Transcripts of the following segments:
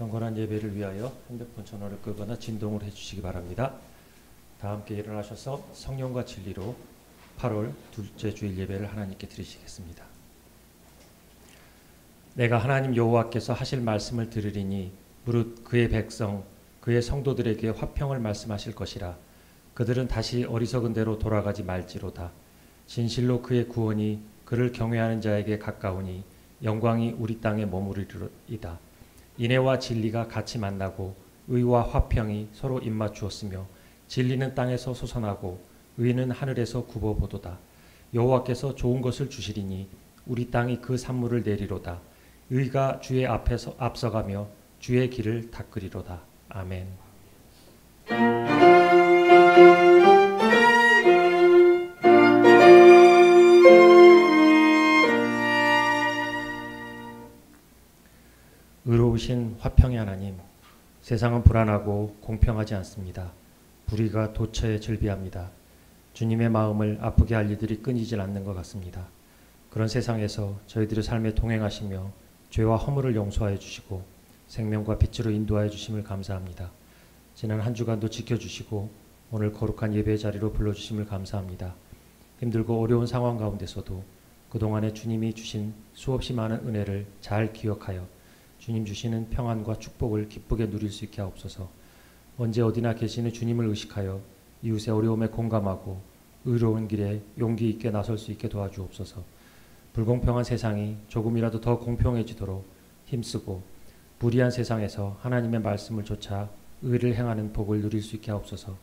경건한 예배를 위하여 핸드폰 전원을 끄거나 진동을 해주시기 바랍니다. 다 함께 일어나셔서 성령과 진리로 8월 둘째 주일 예배를 하나님께 드리시겠습니다. 내가 하나님 여호와께서 하실 말씀을 들으리니 무릇 그의 백성 그의 성도들에게 화평을 말씀하실 것이라. 그들은 다시 어리석은 대로 돌아가지 말지로다. 진실로 그의 구원이 그를 경외하는 자에게 가까우니 영광이 우리 땅에 머무르리이다. 인애와 진리가 같이 만나고 의와 화평이 서로 입맞추었으며 진리는 땅에서 솟아나고 의는 하늘에서 굽어보도다. 여호와께서 좋은 것을 주시리니 우리 땅이 그 산물을 내리로다. 의가 주의 앞에서 앞서가며 주의 길을 닦으리로다. 아멘. 의로우신 화평의 하나님, 세상은 불안하고 공평하지 않습니다. 불의가 도처에 즐비합니다. 주님의 마음을 아프게 할 일들이 끊이질 않는 것 같습니다. 그런 세상에서 저희들의 삶에 동행하시며 죄와 허물을 용서하여 주시고 생명과 빛으로 인도하여 주심을 감사합니다. 지난 한 주간도 지켜주시고 오늘 거룩한 예배 자리로 불러주심을 감사합니다. 힘들고 어려운 상황 가운데서도 그동안에 주님이 주신 수없이 많은 은혜를 잘 기억하여 주님 주시는 평안과 축복을 기쁘게 누릴 수 있게 하옵소서. 언제 어디나 계시는 주님을 의식하여 이웃의 어려움에 공감하고 의로운 길에 용기 있게 나설 수 있게 도와주옵소서. 불공평한 세상이 조금이라도 더 공평해지도록 힘쓰고 불의한 세상에서 하나님의 말씀을 좇아 의를 행하는 복을 누릴 수 있게 하옵소서.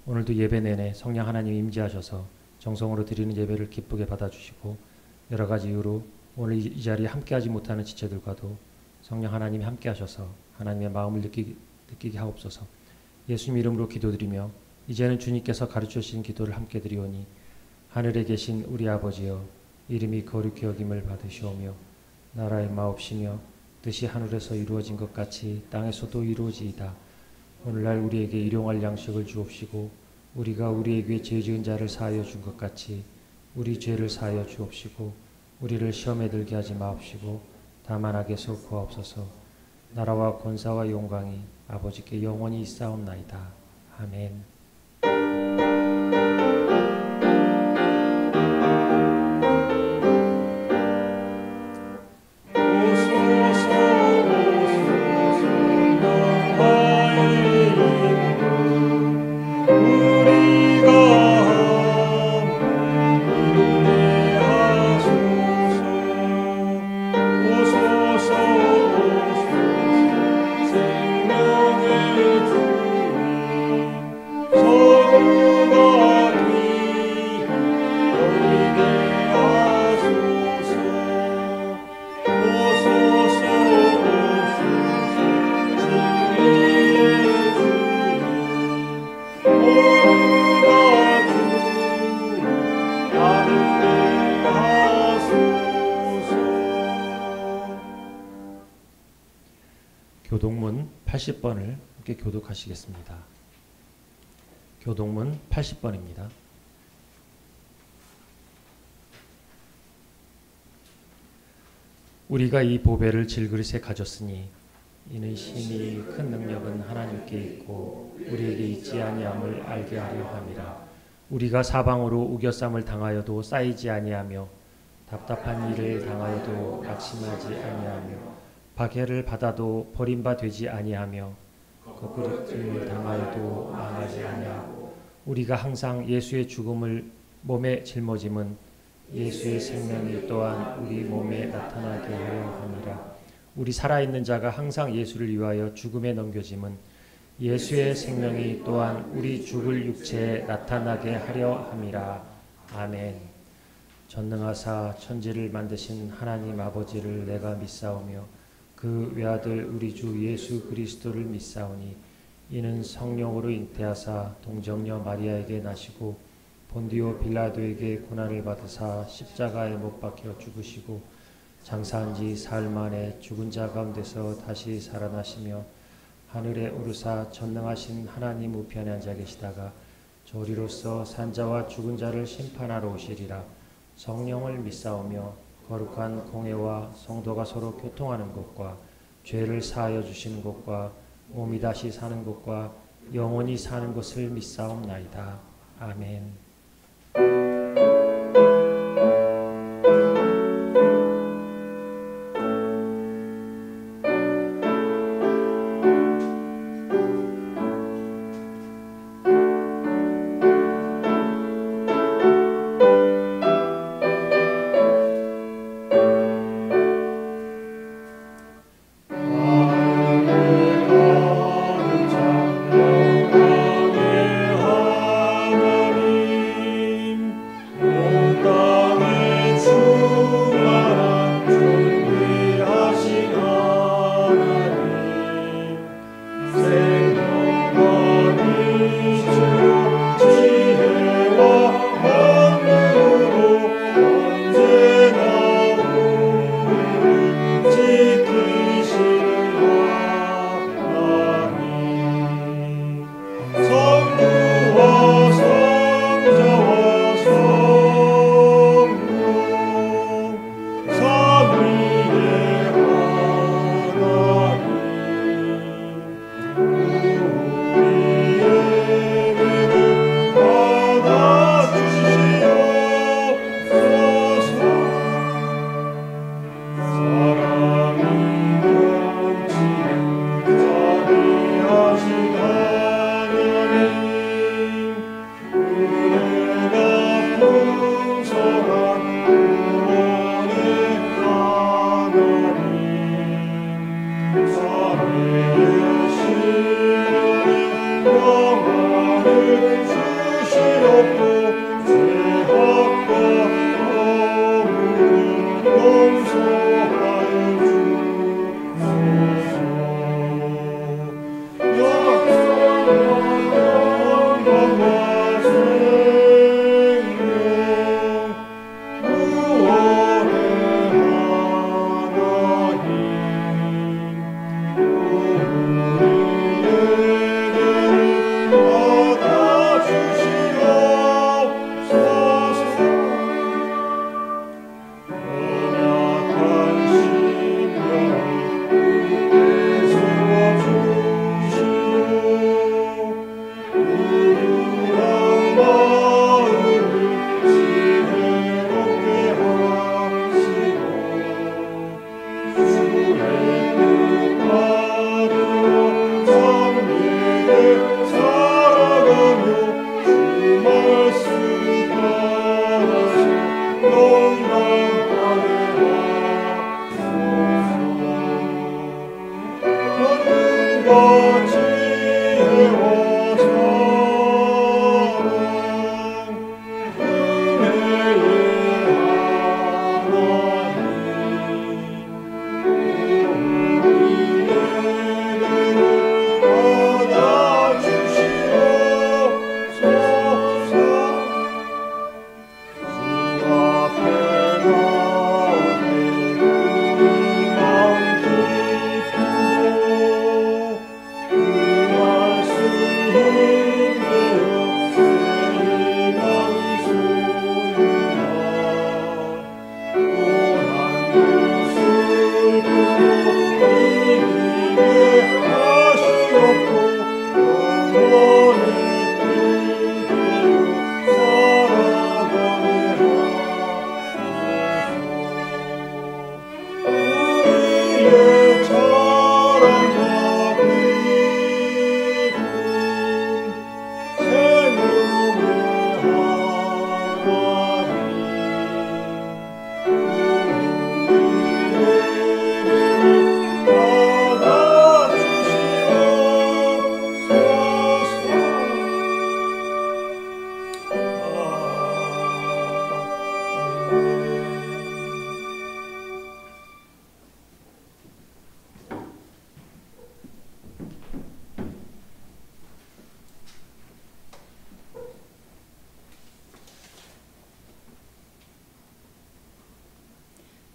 오늘도 예배 내내 성령 하나님 임재하셔서 정성으로 드리는 예배를 기쁘게 받아주시고 여러 가지 이유로 오늘 이 자리에 함께하지 못하는 지체들과도 성령 하나님이 함께하셔서 하나님의 마음을 느끼게 하옵소서. 예수님 이름으로 기도드리며 이제는 주님께서 가르쳐 주신 기도를 함께 드리오니 하늘에 계신 우리 아버지여 이름이 거룩히 여김을 받으시오며 나라의 마옵시며 뜻이 하늘에서 이루어진 것 같이 땅에서도 이루어지이다. 오늘날 우리에게 일용할 양식을 주옵시고 우리가 우리에게 죄 지은 자를 사하여 준 것 같이 우리 죄를 사하여 주옵시고 우리를 시험에 들게 하지 마옵시고 다만 악에서 구하옵소서. 나라와 권사와 영광이 아버지께 영원히 있사옵나이다. 아멘. 교독문 80번을 함께 교독하시겠습니다. 교독문 80번입니다. 우리가 이 보배를 질그릇에 가졌으니 이는 심히 큰 능력은 하나님께 있고 우리에게 있지 아니함을 알게 하려 함이라. 우리가 사방으로 우겨쌈을 당하여도 쌓이지 아니하며 답답한 일을 당하여도 낙심하지 아니하며 박해를 받아도 버림바 되지 아니하며 거꾸리짐을 당하여도 망하지 아니하고 우리가 항상 예수의 죽음을 몸에 짊어짐은 예수의 생명이 또한 우리 몸에 나타나게 하려 함이라. 우리 살아있는 자가 항상 예수를 위하여 죽음에 넘겨짐은 예수의 생명이 또한 우리 죽을 육체에 나타나게 하려 함이라. 아멘. 전능하사 천지를 만드신 하나님 아버지를 내가 믿사오며 그 외아들 우리 주 예수 그리스도를 믿사오니 이는 성령으로 잉태하사 동정녀 마리아에게 나시고 본디오 빌라도에게 고난을 받으사 십자가에 못 박혀 죽으시고 장사한 지 사흘 만에 죽은 자 가운데서 다시 살아나시며 하늘에 오르사 전능하신 하나님 우편에 앉아 계시다가 저리로서 산자와 죽은 자를 심판하러 오시리라. 성령을 믿사오며 거룩한 공회와 성도가 서로 교통하는 것과 죄를 사하여 주시는 것과 몸이 다시 사는 것과 영원히 사는 것을 믿사옵나이다. 아멘.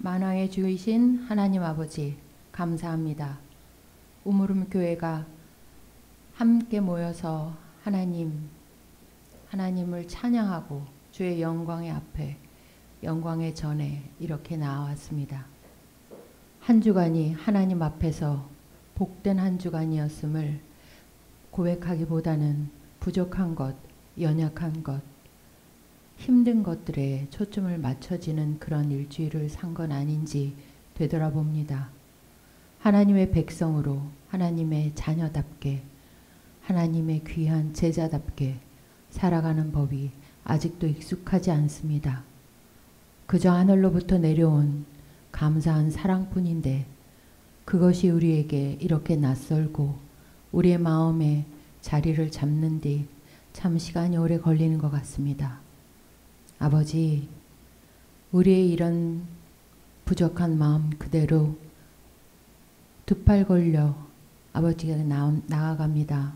만왕의 주이신 하나님 아버지 감사합니다. 우물음 교회가 함께 모여서 하나님을 찬양하고 주의 영광의 앞에 영광의 전에 이렇게 나왔습니다. 한 주간이 하나님 앞에서 복된 한 주간이었음을 고백하기보다는 부족한 것, 연약한 것, 힘든 것들에 초점을 맞춰지는 그런 일주일을 산 건 아닌지 되돌아봅니다. 하나님의 백성으로 하나님의 자녀답게 하나님의 귀한 제자답게 살아가는 법이 아직도 익숙하지 않습니다. 그저 하늘로부터 내려온 감사한 사랑뿐인데 그것이 우리에게 이렇게 낯설고 우리의 마음에 자리를 잡는 데 참 시간이 오래 걸리는 것 같습니다. 아버지, 우리의 이런 부족한 마음 그대로 두 팔 걸려 아버지가 나아갑니다.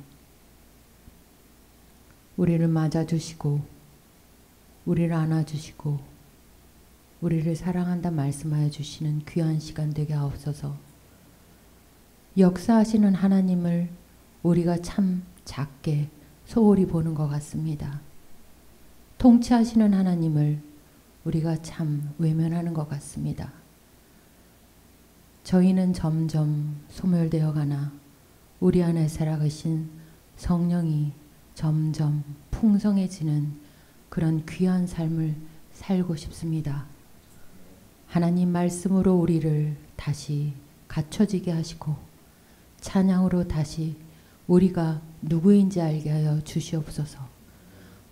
우리를 맞아주시고 우리를 안아주시고 우리를 사랑한다 말씀하여 주시는 귀한 시간 되게 하옵소서. 역사하시는 하나님을 우리가 참 작게 소홀히 보는 것 같습니다. 통치하시는 하나님을 우리가 참 외면하는 것 같습니다. 저희는 점점 소멸되어 가나 우리 안에 살아계신 성령이 점점 풍성해지는 그런 귀한 삶을 살고 싶습니다. 하나님 말씀으로 우리를 다시 갖춰지게 하시고 찬양으로 다시 우리가 누구인지 알게 하여 주시옵소서.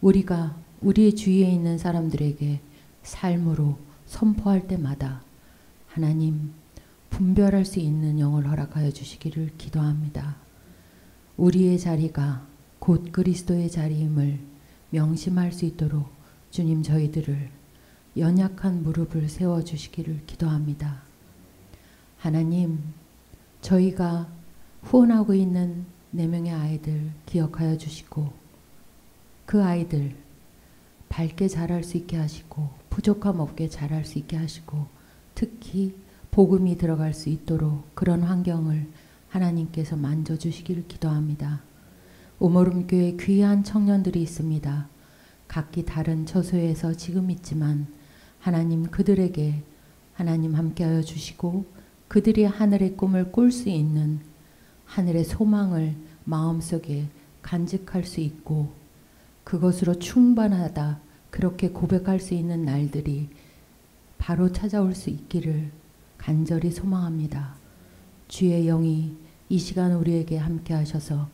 우리가 우리의 주위에 있는 사람들에게 삶으로 선포할 때마다 하나님 분별할 수 있는 영을 허락하여 주시기를 기도합니다. 우리의 자리가 곧 그리스도의 자리임을 명심할 수 있도록 주님 저희들을 연약한 무릎을 세워주시기를 기도합니다. 하나님, 저희가 후원하고 있는 4명의 아이들 기억하여 주시고 그 아이들 밝게 자랄 수 있게 하시고 부족함 없게 자랄 수 있게 하시고 특히 복음이 들어갈 수 있도록 그런 환경을 하나님께서 만져주시기를 기도합니다. 오모름교회 귀한 청년들이 있습니다. 각기 다른 처소에서 지금 있지만 하나님 그들에게 하나님 함께하여 주시고 그들이 하늘의 꿈을 꿀 수 있는 하늘의 소망을 마음속에 간직할 수 있고 그것으로 충만하다 그렇게 고백할 수 있는 날들이 바로 찾아올 수 있기를 간절히 소망합니다. 주의 영이 이 시간 우리에게 함께 하셔서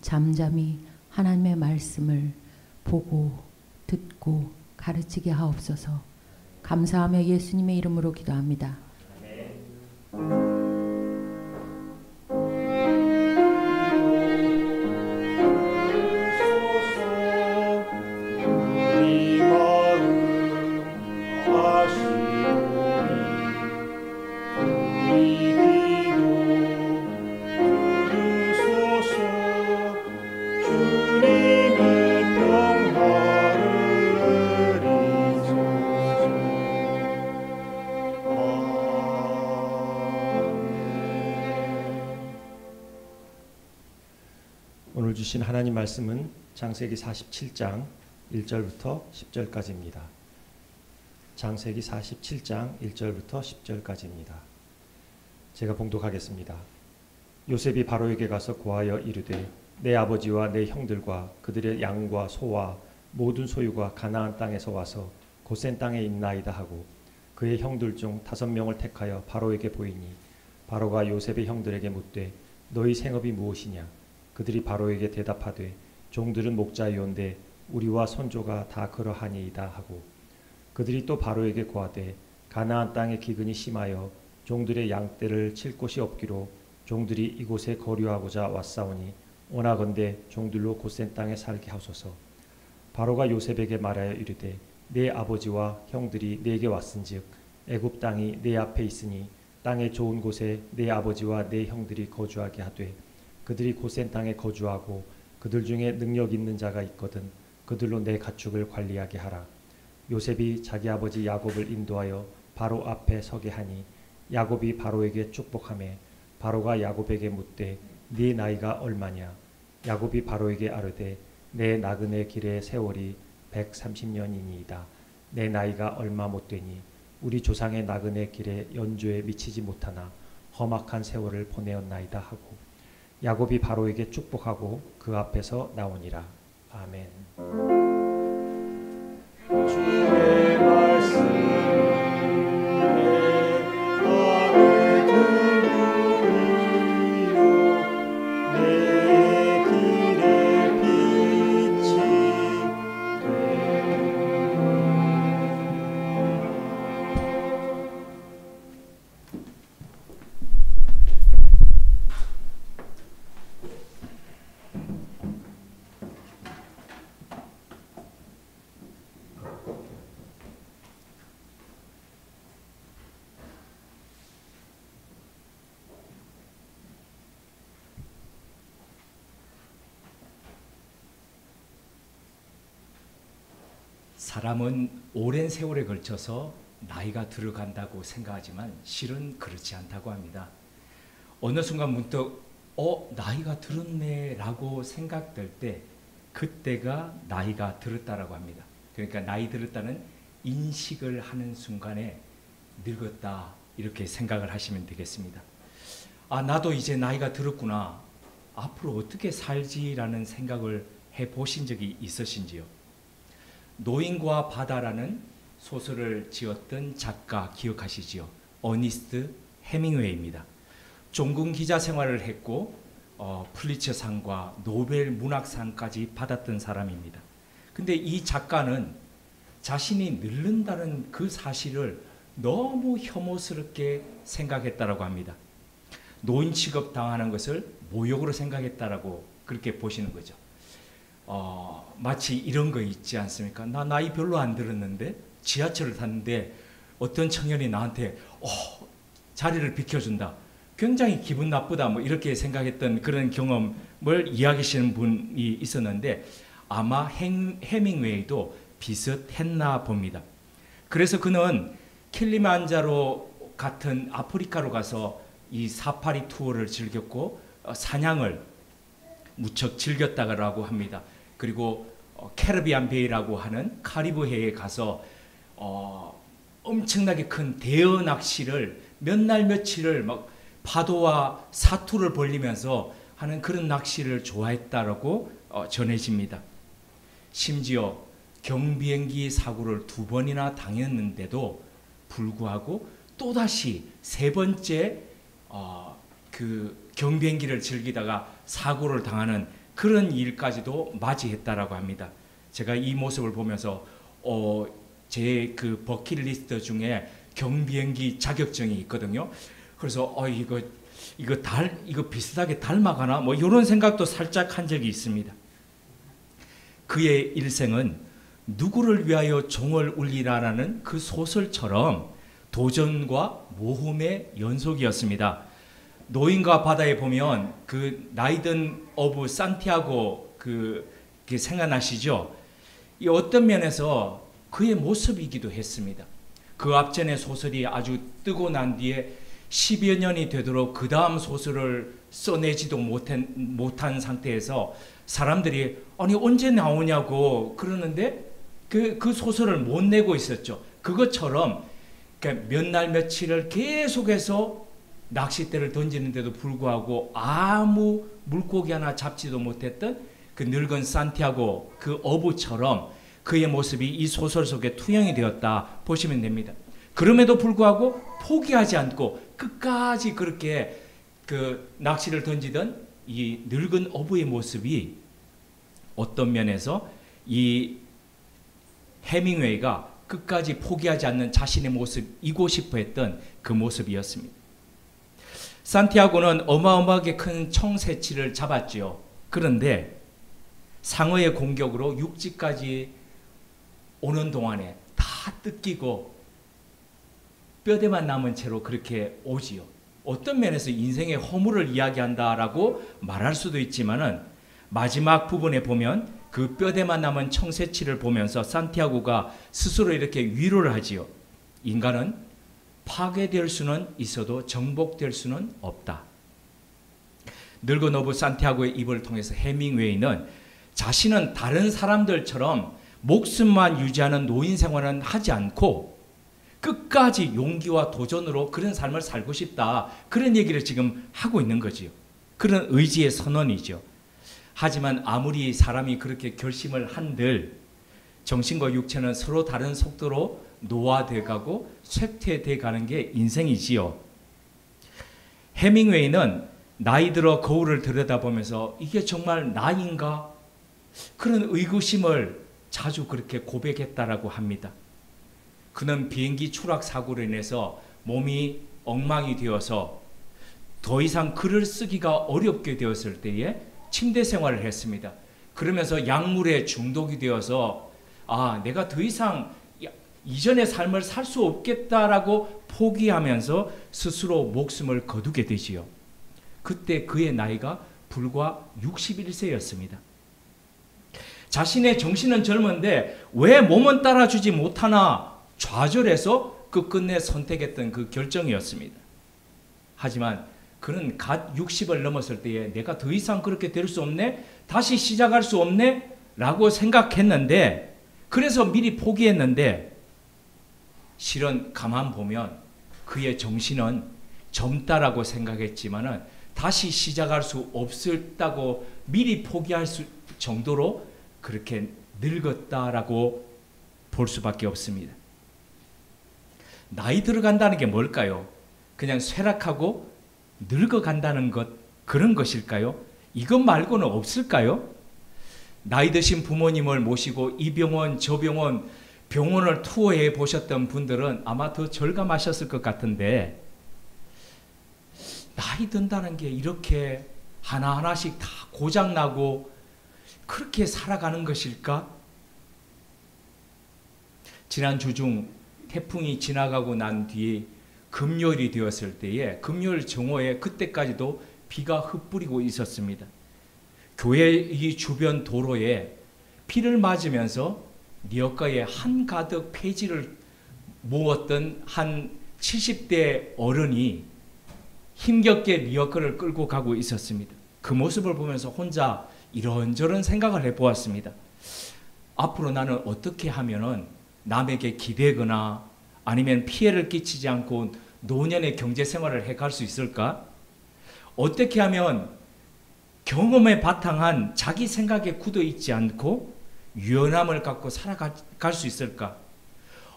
잠잠히 하나님의 말씀을 보고 듣고 가르치게 하옵소서. 감사하며 예수님의 이름으로 기도합니다. 오늘 주신 하나님 말씀은 창세기 47장 1절부터 10절까지입니다. 창세기 47장 1절부터 10절까지입니다. 제가 봉독하겠습니다. 요셉이 바로에게 가서 고하여 이르되 내 아버지와 내 형들과 그들의 양과 소와 모든 소유가 가나안 땅에서 와서 고센 땅에 있나이다 하고 그의 형들 중 5명을 택하여 바로에게 보이니 바로가 요셉의 형들에게 묻되 너희 생업이 무엇이냐? 그들이 바로에게 대답하되 종들은 목자이온데 우리와 손조가 다 그러하니이다 하고 그들이 또 바로에게 고하되 가나안 땅의 기근이 심하여 종들의 양떼를 칠 곳이 없기로 종들이 이곳에 거류하고자 왔사오니 원하건대 종들로 고센 땅에 살게 하소서. 바로가 요셉에게 말하여 이르되 내 아버지와 형들이 내게 왔은즉 애굽 땅이 내 앞에 있으니 땅의 좋은 곳에 내 아버지와 내 형들이 거주하게 하되 그들이 고센 땅에 거주하고 그들 중에 능력 있는 자가 있거든 그들로 내 가축을 관리하게 하라. 요셉이 자기 아버지 야곱을 인도하여 바로 앞에 서게 하니 야곱이 바로에게 축복하매 바로가 야곱에게 묻되 네 나이가 얼마냐? 야곱이 바로에게 아뢰되 내 나그네 길의 세월이 130년이니이다. 내 나이가 얼마 못 되니 우리 조상의 나그네 길의 연조에 미치지 못하나 험악한 세월을 보내었나이다 하고 야곱이 바로에게 축복하고 그 앞에서 나오니라. 아멘. 주의 말씀 사람은 오랜 세월에 걸쳐서 나이가 들어간다고 생각하지만 실은 그렇지 않다고 합니다. 어느 순간 문득 나이가 들었네 라고 생각될 때 그때가 나이가 들었다라고 합니다. 그러니까 나이 들었다는 인식을 하는 순간에 늙었다 이렇게 생각을 하시면 되겠습니다. 나도 이제 나이가 들었구나. 앞으로 어떻게 살지라는 생각을 해보신 적이 있으신지요? 노인과 바다라는 소설을 지었던 작가 기억하시지요? 어니스트 해밍웨이입니다. 종군 기자 생활을 했고 플리처상과 노벨 문학상까지 받았던 사람입니다. 근데 이 작가는 자신이 늙는다는 그 사실을 너무 혐오스럽게 생각했다라고 합니다. 노인 취급 당하는 것을 모욕으로 생각했다라고 그렇게 보시는 거죠. 마치 이런 거 있지 않습니까? 나 나이 별로 안 들었는데 지하철을 탔는데 어떤 청년이 나한테 자리를 비켜준다. 굉장히 기분 나쁘다. 뭐 이렇게 생각했던 그런 경험을 이야기하시는 분이 있었는데 아마 해밍웨이도 비슷했나 봅니다. 그래서 그는 킬리만자로 같은 아프리카로 가서 이 사파리 투어를 즐겼고 사냥을 무척 즐겼다고 합니다. 그리고 캐리비안 베이라고 하는 카리브해에 가서 엄청나게 큰 대어 낚시를 몇 날 며칠을 막 파도와 사투를 벌리면서 하는 그런 낚시를 좋아했다라고 전해집니다. 심지어 경비행기 사고를 2번이나 당했는데도 불구하고 또다시 3번째 그 경비행기를 즐기다가 사고를 당하는 그런 일까지도 맞이했다라고 합니다. 제가 이 모습을 보면서 제 그 버킷리스트 중에 경비행기 자격증이 있거든요. 그래서 이거 비슷하게 닮아가나 뭐 이런 생각도 살짝 한 적이 있습니다. 그의 일생은 누구를 위하여 종을 울리라라는 그 소설처럼 도전과 모험의 연속이었습니다. 노인과 바다에 보면 그 나이든 오브 산티아고 그 생각나시죠? 이 어떤 면에서 그의 모습이기도 했습니다. 그 앞전의 소설이 아주 뜨고 난 뒤에 10여 년이 되도록 그 다음 소설을 써내지도 못한 상태에서 사람들이 아니 언제 나오냐고 그러는데 그 소설을 못 내고 있었죠. 그것처럼 몇 날 며칠을 계속해서 낚싯대를 던지는데도 불구하고 아무 물고기 하나 잡지도 못했던 그 늙은 산티아고 그 어부처럼 그의 모습이 이 소설 속에 투영이 되었다 보시면 됩니다. 그럼에도 불구하고 포기하지 않고 끝까지 그렇게 그 낚시를 던지던 이 늙은 어부의 모습이 어떤 면에서 이 해밍웨이가 끝까지 포기하지 않는 자신의 모습이고 싶어 했던 그 모습이었습니다. 산티아고는 어마어마하게 큰 청새치를 잡았지요. 그런데 상어의 공격으로 육지까지 오는 동안에 다 뜯기고 뼈대만 남은 채로 그렇게 오지요. 어떤 면에서 인생의 허물을 이야기한다라고 말할 수도 있지만은 마지막 부분에 보면 그 뼈대만 남은 청새치를 보면서 산티아고가 스스로 이렇게 위로를 하지요. 인간은 파괴될 수는 있어도 정복될 수는 없다. 늙은 어부 산티아고의 입을 통해서 해밍웨이는 자신은 다른 사람들처럼 목숨만 유지하는 노인 생활은 하지 않고 끝까지 용기와 도전으로 그런 삶을 살고 싶다. 그런 얘기를 지금 하고 있는 거지요. 그런 의지의 선언이죠. 하지만 아무리 사람이 그렇게 결심을 한들 정신과 육체는 서로 다른 속도로 노화돼 가고 쇠퇴돼 가는 게 인생이지요. 해밍웨이는 나이 들어 거울을 들여다보면서 이게 정말 나인가? 그런 의구심을 자주 그렇게 고백했다라고 합니다. 그는 비행기 추락 사고로 인해서 몸이 엉망이 되어서 더 이상 글을 쓰기가 어렵게 되었을 때에 침대 생활을 했습니다. 그러면서 약물에 중독이 되어서 내가 더 이상 이전의 삶을 살 수 없겠다라고 포기하면서 스스로 목숨을 거두게 되지요. 그때 그의 나이가 불과 61세였습니다. 자신의 정신은 젊은데 왜 몸은 따라주지 못하나 좌절해서 끝끝내 선택했던 그 결정이었습니다. 하지만 그는 갓 60을 넘었을 때에 내가 더 이상 그렇게 될 수 없네? 다시 시작할 수 없네? 라고 생각했는데, 그래서 미리 포기했는데, 실은 가만 보면 그의 정신은 젊다라고 생각했지만은 다시 시작할 수 없었다고 미리 포기할 정도로 그렇게 늙었다라고 볼 수밖에 없습니다. 나이 들어간다는 게 뭘까요? 그냥 쇠락하고 늙어간다는 것, 그런 것일까요? 이것 말고는 없을까요? 나이 드신 부모님을 모시고 이 병원 저 병원을 투어해 보셨던 분들은 아마 더 절감하셨을 것 같은데, 나이 든다는 게 이렇게 하나하나씩 다 고장나고 그렇게 살아가는 것일까? 지난 주 중 태풍이 지나가고 난 뒤에 금요일이 되었을 때에 금요일 정오에 그때까지도 비가 흩뿌리고 있었습니다. 교회 이 주변 도로에 비를 맞으면서 리어카에 한가득 폐지를 모았던 한 70대 어른이 힘겹게 리어카를 끌고 가고 있었습니다. 그 모습을 보면서 혼자 이런저런 생각을 해보았습니다. 앞으로 나는 어떻게 하면은 남에게 기대거나 아니면 피해를 끼치지 않고 노년의 경제 생활을 해갈 수 있을까? 어떻게 하면 경험에 바탕한 자기 생각에 굳어 있지 않고 유연함을 갖고 살아갈 수 있을까?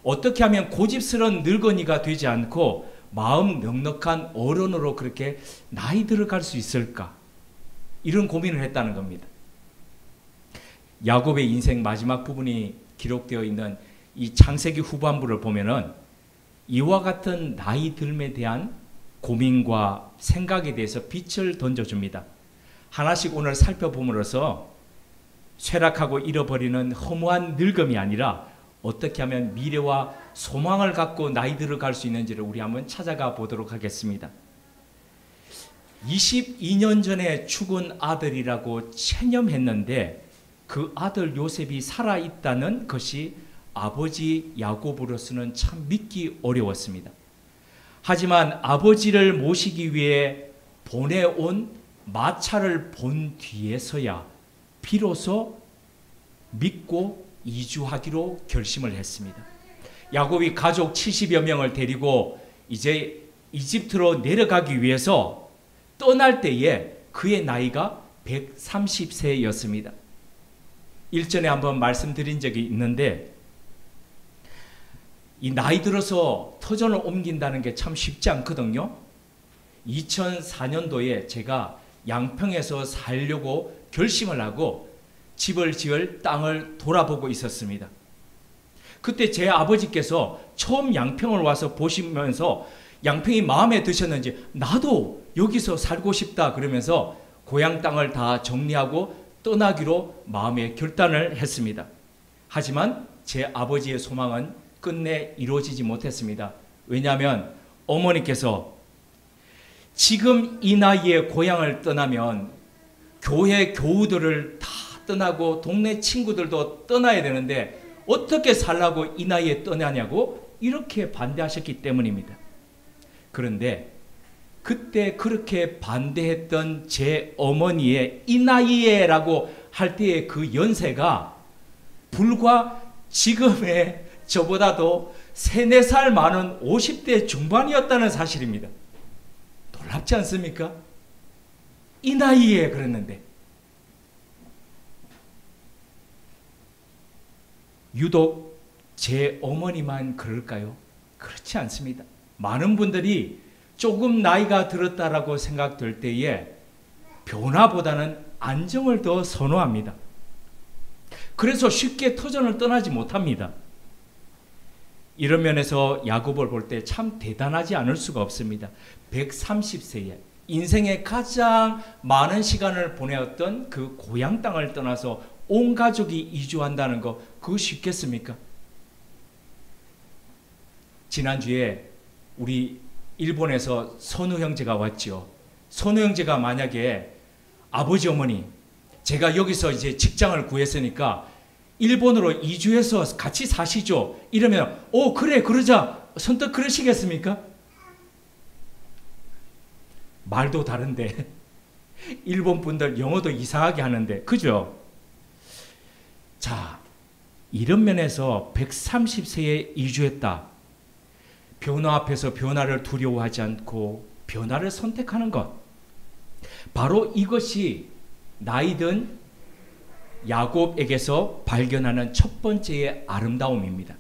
어떻게 하면 고집스러운 늙은이가 되지 않고 마음 넉넉한 어른으로 그렇게 나이 들어갈 수 있을까? 이런 고민을 했다는 겁니다. 야곱의 인생 마지막 부분이 기록되어 있는 이 창세기 후반부를 보면은 이와 같은 나이 들음에 대한 고민과 생각에 대해서 빛을 던져줍니다. 하나씩 오늘 살펴봄으로써 쇠락하고 잃어버리는 허무한 늙음이 아니라 어떻게 하면 미래와 소망을 갖고 나이 들어갈 수 있는지를 우리 한번 찾아가 보도록 하겠습니다. 22년 전에 죽은 아들이라고 체념했는데 그 아들 요셉이 살아있다는 것이 아버지 야곱으로서는 참 믿기 어려웠습니다. 하지만 아버지를 모시기 위해 보내온 마차를 본 뒤에서야 비로소 믿고 이주하기로 결심을 했습니다. 야곱이 가족 70여 명을 데리고 이제 이집트로 내려가기 위해서 떠날 때에 그의 나이가 130세였습니다. 일전에 한번 말씀드린 적이 있는데 이 나이 들어서 터전을 옮긴다는 게 참 쉽지 않거든요. 2004년도에 제가 양평에서 살려고 결심을 하고 집을 지을 땅을 돌아보고 있었습니다. 그때 제 아버지께서 처음 양평을 와서 보시면서 양평이 마음에 드셨는지 나도 여기서 살고 싶다 그러면서 고향 땅을 다 정리하고 떠나기로 마음의 결단을 했습니다. 하지만 제 아버지의 소망은 끝내 이루어지지 못했습니다. 왜냐하면 어머니께서 지금 이 나이에 고향을 떠나면 교회 교우들을 다 떠나고 동네 친구들도 떠나야 되는데 어떻게 살라고 이 나이에 떠나냐고 이렇게 반대하셨기 때문입니다. 그런데 그때 그렇게 반대했던 제 어머니의 이 나이에라고 할 때의 그 연세가 불과 지금의 저보다도 3, 4살 많은 50대 중반이었다는 사실입니다. 놀랍지 않습니까? 이 나이에 그랬는데. 유독 제 어머니만 그럴까요? 그렇지 않습니다. 많은 분들이 조금 나이가 들었다라고 생각될 때에 변화보다는 안정을 더 선호합니다. 그래서 쉽게 터전을 떠나지 못합니다. 이런 면에서 야곱을 볼 때 참 대단하지 않을 수가 없습니다. 130세에 인생의 가장 많은 시간을 보내었던 그 고향 땅을 떠나서 온 가족이 이주한다는 거, 그거 쉽겠습니까? 지난주에 우리 일본에서 선우 형제가 왔죠. 선우 형제가 만약에 아버지 어머니, 제가 여기서 이제 직장을 구했으니까 일본으로 이주해서 같이 사시죠, 이러면 그래 그러자 선뜻 그러시겠습니까? 말도 다른데 일본 분들 영어도 이상하게 하는데, 그죠? 자, 이런 면에서 130세에 이주했다. 변화 앞에서 변화를 두려워하지 않고 변화를 선택하는 것, 바로 이것이 나이든 야곱에게서 발견하는 첫 번째의 아름다움입니다.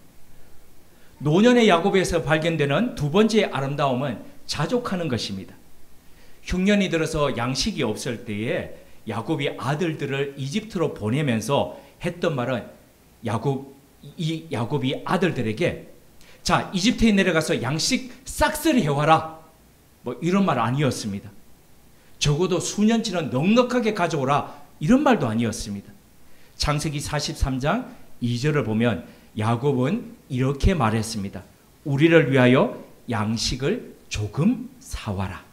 노년의 야곱에서 발견되는 두 번째의 아름다움은 자족하는 것입니다. 흉년이 들어서 양식이 없을 때에 야곱이 아들들을 이집트로 보내면서 했던 말은, 야곱이 아들들에게 자, 이집트에 내려가서 양식 싹쓸이 해와라, 뭐 이런 말 아니었습니다. 적어도 수년치는 넉넉하게 가져오라, 이런 말도 아니었습니다. 창세기 43장 2절을 보면 야곱은 이렇게 말했습니다. 우리를 위하여 양식을 조금 사와라.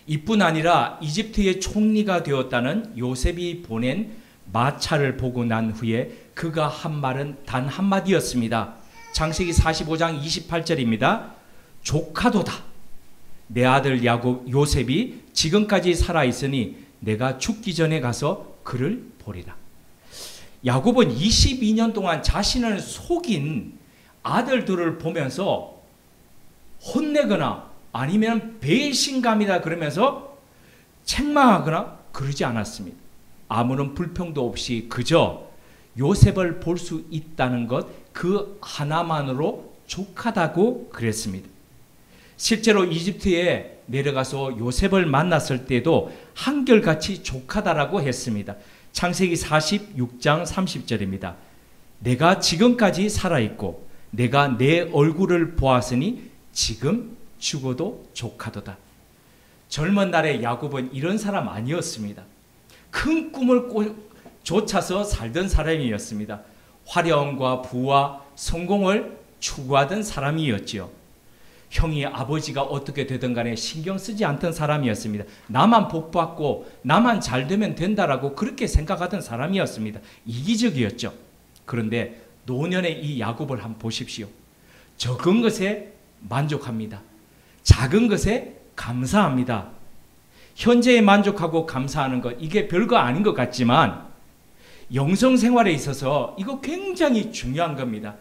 이뿐 아니라 이집트의 총리가 되었다는 요셉이 보낸 마차를 보고 난 후에 그가 한 말은 단 한마디였습니다. 창세기 45장 28절입니다. 조카도다. 내 아들 요셉이 지금까지 살아있으니 내가 죽기 전에 가서 그를 보리라. 야곱은 22년 동안 자신을 속인 아들들을 보면서 혼내거나 아니면 배신감이다 그러면서 책망하거나 그러지 않았습니다. 아무런 불평도 없이 그저 요셉을 볼 수 있다는 것, 그 하나만으로 족하다고 그랬습니다. 실제로 이집트에 내려가서 요셉을 만났을 때도 한결같이 족하다라고 했습니다. 창세기 46장 30절입니다. 내가 지금까지 살아있고 내가 내 얼굴을 보았으니 지금 죽어도 족하도다. 젊은 날의 야곱은 이런 사람 아니었습니다. 큰 꿈을 쫓아서 살던 사람이었습니다. 화려함과 부와 성공을 추구하던 사람이었지요. 형이 아버지가 어떻게 되든 간에 신경 쓰지 않던 사람이었습니다. 나만 복받고 나만 잘 되면 된다라고 그렇게 생각하던 사람이었습니다. 이기적이었죠. 그런데 노년의 이 야곱을 한번 보십시오. 적은 것에 만족합니다. 작은 것에 감사합니다. 현재에 만족하고 감사하는 것, 이게 별거 아닌 것 같지만 영성 생활에 있어서 이거 굉장히 중요한 겁니다.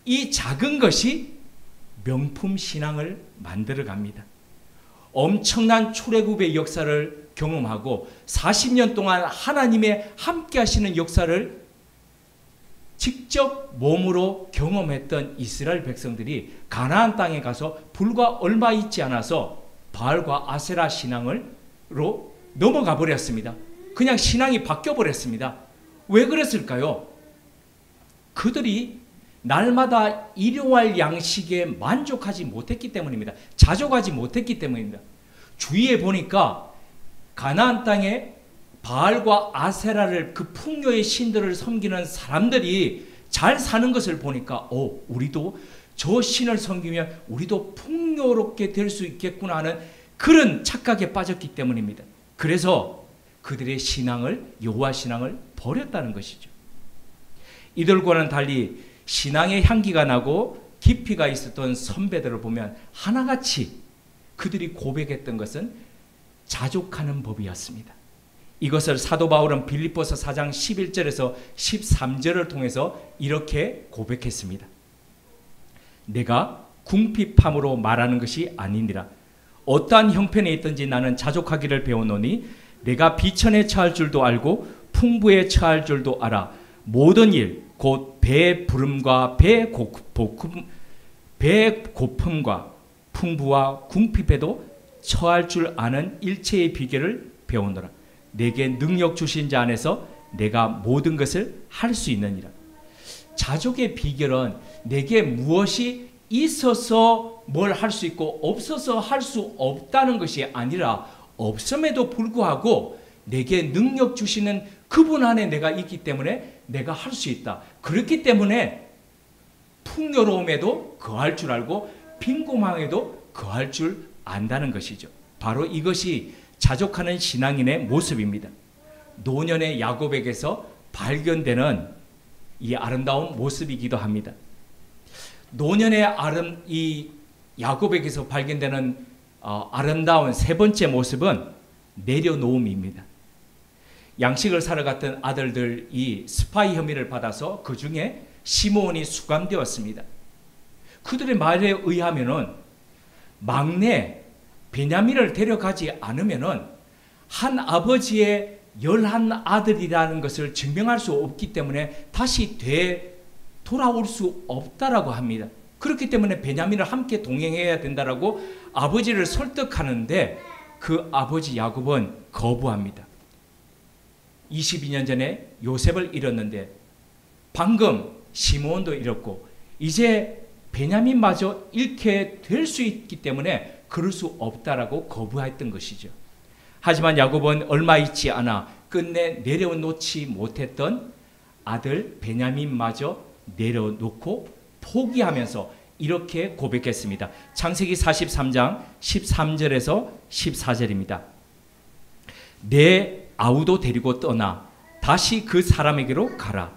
이 작은 것이 명품 신앙을 만들어 갑니다. 엄청난 출애굽의 역사를 경험하고 40년 동안 하나님의 함께 하시는 역사를 직접 몸으로 경험했던 이스라엘 백성들이 가나안 땅에 가서 불과 얼마 있지 않아서 바알과 아세라 신앙으로 넘어가 버렸습니다. 그냥 신앙이 바뀌어 버렸습니다. 왜 그랬을까요? 그들이 날마다 일용할 양식에 만족하지 못했기 때문입니다. 자족하지 못했기 때문입니다. 주위에 보니까 가나안 땅에 바알과 아세라를, 그 풍요의 신들을 섬기는 사람들이 잘 사는 것을 보니까 우리도 저 신을 섬기면 우리도 풍요롭게 될 수 있겠구나 하는 그런 착각에 빠졌기 때문입니다. 그래서 그들의 신앙을, 여호와 신앙을 버렸다는 것이죠. 이들과는 달리 신앙의 향기가 나고 깊이가 있었던 선배들을 보면 하나같이 그들이 고백했던 것은 자족하는 법이었습니다. 이것을 사도 바울은 빌립보서 4장 11절에서 13절을 통해서 이렇게 고백했습니다. 내가 궁핍함으로 말하는 것이 아니니라. 어떠한 형편에 있든지 나는 자족하기를 배우노니 내가 비천에 처할 줄도 알고 풍부에 처할 줄도 알아. 모든 일 곧 배 부름과 배 고품과 풍부와 궁핍에도 처할 줄 아는 일체의 비결을 배우노라. 내게 능력 주신 자 안에서 내가 모든 것을 할 수 있느니라. 자족의 비결은 내게 무엇이 있어서 뭘 할 수 있고 없어서 할 수 없다는 것이 아니라 없음에도 불구하고 내게 능력 주시는 그분 안에 내가 있기 때문에 내가 할 수 있다. 그렇기 때문에 풍요로움에도 거할 줄 알고 빈곤함에도 거할 줄 안다는 것이죠. 바로 이것이 자족하는 신앙인의 모습입니다. 노년의 야곱에게서 발견되는 이 아름다운 모습이기도 합니다. 노년의 이 야곱에게서 발견되는 아름다운 세 번째 모습은 내려놓음입니다. 양식을 사러 갔던 아들들이 스파이 혐의를 받아서 그 중에 시므온이 수감되었습니다. 그들의 말에 의하면은 막내 베냐민을 데려가지 않으면은 한 아버지의 11아들이라는 것을 증명할 수 없기 때문에 다시 돌아올 수 없다라고 합니다. 그렇기 때문에 베냐민을 함께 동행해야 된다라고 아버지를 설득하는데 그 아버지 야곱은 거부합니다. 22년 전에 요셉을 잃었는데 방금 시므온도 잃었고 이제 베냐민마저 잃게 될 수 있기 때문에 그럴 수 없다라고 거부했던 것이죠. 하지만 야곱은 얼마 있지 않아 끝내 내려놓지 못했던 아들 베냐민마저 내려놓고 포기하면서 이렇게 고백했습니다. 창세기 43장 13절에서 14절입니다. 내 아우도 데리고 떠나 다시 그 사람에게로 가라.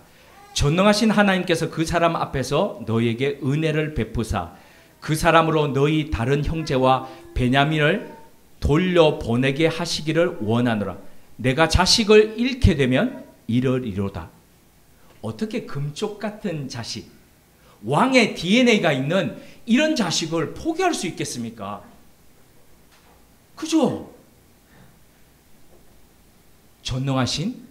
전능하신 하나님께서 그 사람 앞에서 너희에게 은혜를 베푸사 그 사람으로 너희 다른 형제와 베냐민을 돌려보내게 하시기를 원하노라. 내가 자식을 잃게 되면 이러리로다. 어떻게 금쪽 같은 자식, 왕의 DNA가 있는 이런 자식을 포기할 수 있겠습니까? 그죠? 전능하신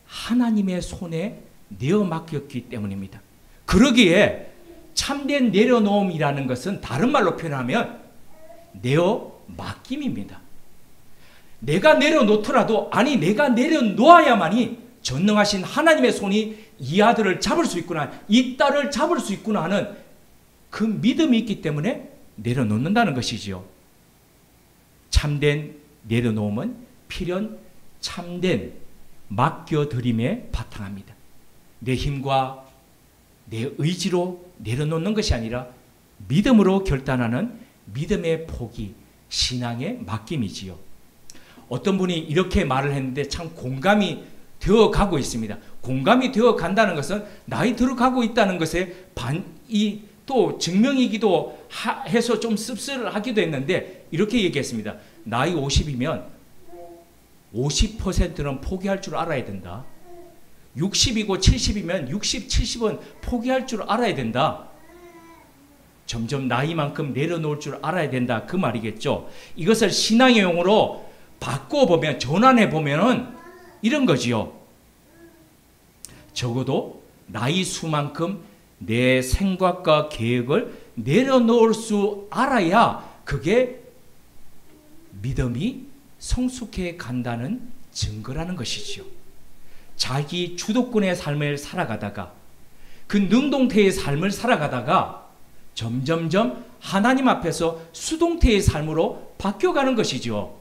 하나님의 손에 내어 맡겼기 때문입니다. 그러기에 참된 내려놓음이라는 것은 다른 말로 표현하면 내어 맡김입니다. 내가 내려놓더라도 내가 내려놓아야만이 전능하신 하나님의 손이 이 아들을 잡을 수 있구나, 이 딸을 잡을 수 있구나 하는 그 믿음이 있기 때문에 내려놓는다는 것이지요. 참된 내려놓음은 필연 참된 맡겨드림에 바탕합니다. 내 힘과 내 의지로 내려놓는 것이 아니라 믿음으로 결단하는 믿음의 포기, 신앙의 맡김이지요. 어떤 분이 이렇게 말을 했는데 참 공감이 되어 가고 있습니다. 공감이 되어 간다는 것은 나이 들어가고 있다는 것에 또 증명이기도 해서 좀 씁쓸하기도 했는데 이렇게 얘기했습니다. 나이 50이면 50%는 포기할 줄 알아야 된다. 60이고 70이면 60, 70은 포기할 줄 알아야 된다. 점점 나이만큼 내려놓을 줄 알아야 된다. 그 말이겠죠. 이것을 신앙의 용어로 바꿔보면, 전환해보면은 이런 거지요. 적어도 나이 수만큼 내 생각과 계획을 내려놓을 수 알아야 그게 믿음이 성숙해 간다는 증거라는 것이지요. 자기 주도권의 삶을 살아가다가 그 능동태의 삶을 살아가다가 점점점 하나님 앞에서 수동태의 삶으로 바뀌어가는 것이지요.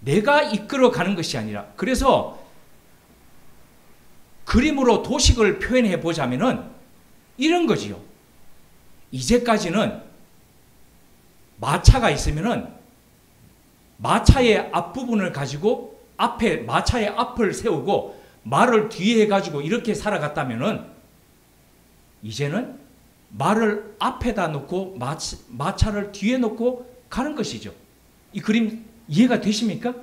내가 이끌어가는 것이 아니라. 그래서 그림으로 도식을 표현해 보자면은 이런 거지요. 이제까지는 마차가 있으면은 마차의 앞부분을 가지고 마차의 앞을 세우고 말을 뒤에 해가지고 이렇게 살아갔다면은 이제는 말을 앞에다 놓고 마차를 뒤에 놓고 가는 것이죠. 이 그림 이해가 되십니까?